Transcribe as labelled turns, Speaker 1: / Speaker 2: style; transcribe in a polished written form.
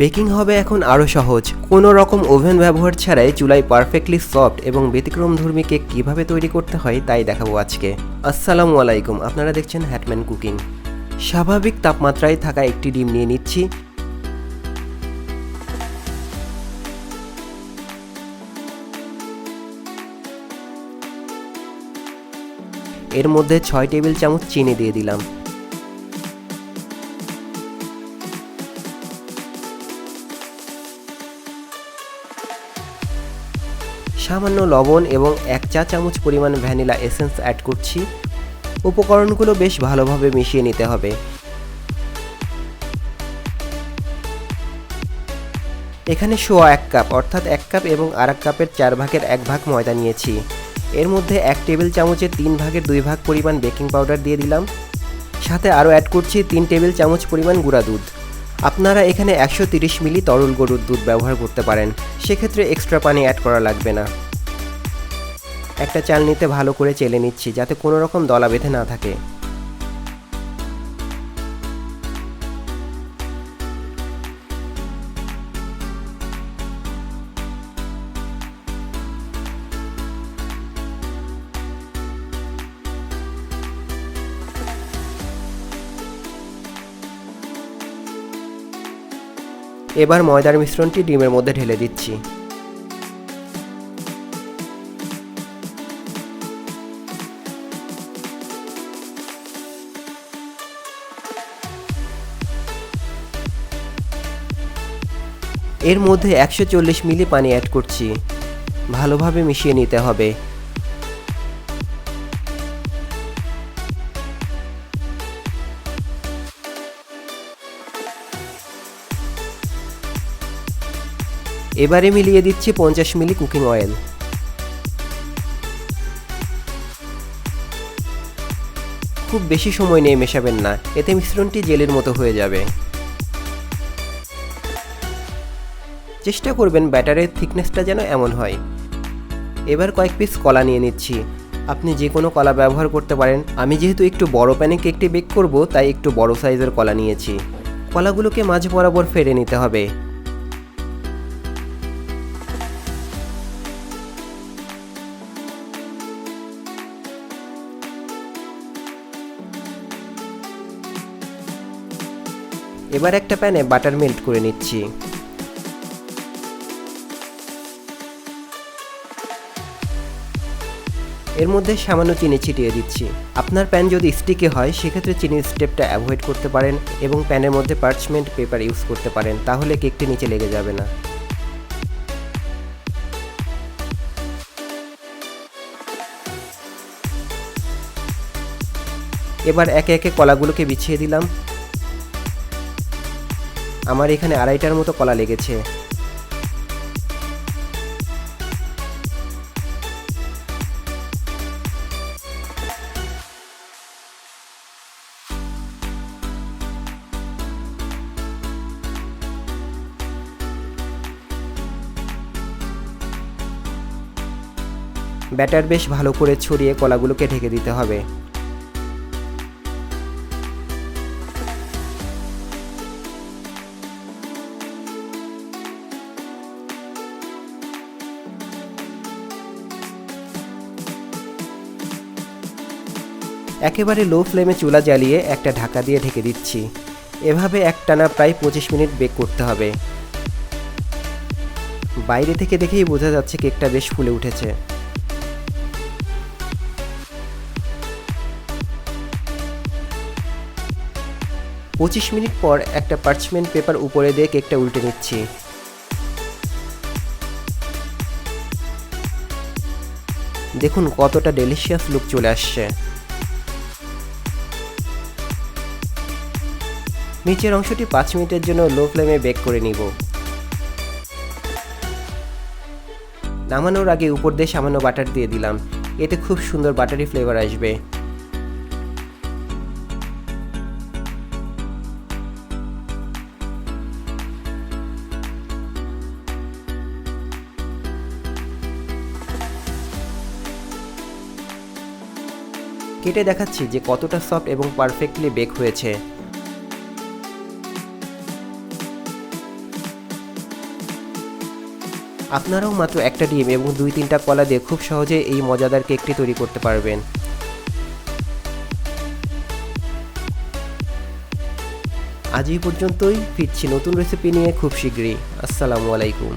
Speaker 1: Baking হবে এখন আরও সহজ। কোনো রকম ওভেন ব্যবহার ছাড়াই চুলায় পারফেক্টলি সফট এবং ব্যতিক্রমধর্মী কেক কীভাবে তৈরি করতে হয় তাই দেখাবো আজকে। আসসালামু আলাইকুম, আপনারা দেখছেন হ্যাটম্যান কুকিং। স্বাভাবিক তাপমাত্রায় থাকা একটি ডিম নিয়ে নিচ্ছি। এর মধ্যে 6 টেবিল চামচ চিনি দিয়ে দিলাম। সামান্য লবণ এবং 1 চা চামচ পরিমাণ ভ্যানিলা এসেন্স অ্যাড করছি। উপকরণগুলো বেশ ভালোভাবে মিশিয়ে নিতে হবে। এখানে সোয়া 1 কাপ অর্থাৎ 1 কাপ এবং আরেক কাপের 4 ভাগের 1 ভাগ ময়দা নিয়েছি। এর মধ্যে 1 টেবিল চামচের 3 ভাগের 2 ভাগ পরিমাণ বেকিং পাউডার দিয়ে দিলাম। সাথে আরও অ্যাড করছি 3 টেবিল চামচ পরিমাণ গুঁড়া দুধ। আপনারা এখানে 130 মিলি তরল গরুর দুধ ব্যবহার করতে পারেন, সেক্ষেত্রে এক্সট্রা পানি অ্যাড করা লাগবে না। একটা চালনিতে ভালো করে চেলে নিচ্ছি যাতে কোনো রকম দলা বেঁধে না থাকে। এবার ময়দার মিশ্রণটি ডিমের মধ্যে ঢেলে দিচ্ছি। এর মধ্যে 140 মিলি পানি অ্যাড করছি। ভালোভাবে মিশিয়ে নিতে হবে। এবারে মিলিয়ে দিচ্ছি 50 মিলি কুকিং অয়েল। খুব বেশি সময় নিয়ে মেশাবেন না, এতে মিশ্রণটি জেলের মতো হয়ে যাবে। চেষ্টা করবেন ব্যাটারের থিকনেসটা যেন এমন হয়। এবার কয়েক পিস কলা নিয়ে নিচ্ছি। আপনি যে কোনো কলা ব্যবহার করতে পারেন। আমি যেহেতু একটু বড় প্যানে কেকটি বেক করব, তাই একটু বড় সাইজের কলা নিয়েছি। কলাগুলোকে মাঝ বরাবর ফেড়ে নিতে হবে। এবার একটা প্যানে বাটার মেল্ট করে নিচ্ছি। এর মধ্যে সামান্য চিনি ছিটিয়ে দিচ্ছি। আপনার প্যান যদি স্টিকি হয় সেক্ষেত্রে চিনির স্টেপটা অ্যাভয়েড করতে পারেন এবং প্যানের মধ্যে পার্চমেন্ট পেপার ইউজ করতে পারেন, তাহলে কেকটি নিচে লেগে যাবে না। এবার একে একে কলাগুলোকে বিছিয়ে দিলাম। আমার এখানে 2.5টার মতো কলা লেগেছে। ব্যাটার বেশ ভালো করে ছড়িয়ে কলাগুলোকে ঢেকে দিতে হবে। একেবারে লো ফ্লেমে চুলা জ্বালিয়ে একটা ঢাকা দিয়ে ঢেকে দিচ্ছি। এভাবে একটানা প্রায় 25 মিনিট বেক করতে হবে। বাইরে থেকে দেখেই বোঝা যাচ্ছে কেকটা বেশ ফুলে উঠেছে। পঁচিশ মিনিট পর একটা পার্চমেন্ট পেপার উপরে দিয়ে কেকটা উল্টে নিচ্ছি। দেখুন কতটা ডেলিশিয়াস লুক চলে আসছে। নিচের অংশটি 5 মিনিটের জন্য লো ফ্লেমে বেক করে নিব। নামানোর আগে উপর দিয়ে সামান্য বাটার দিয়ে দিলাম, এতে খুব সুন্দর বাটারি ফ্লেভার আসবে। কেটে দেখাচ্ছি যে কতটা সফট এবং পারফেক্টলি বেক হয়েছে। আপনারাও মাত্র একটা ডিম এবং 2-3টা কলা দিয়ে খুব সহজে এই মজাদার কেকটি তৈরি করতে পারবেন। আজ এই পর্যন্তই, ফিরছি নতুন রেসিপি নিয়ে খুব শীঘ্রই। আসসালামু আলাইকুম।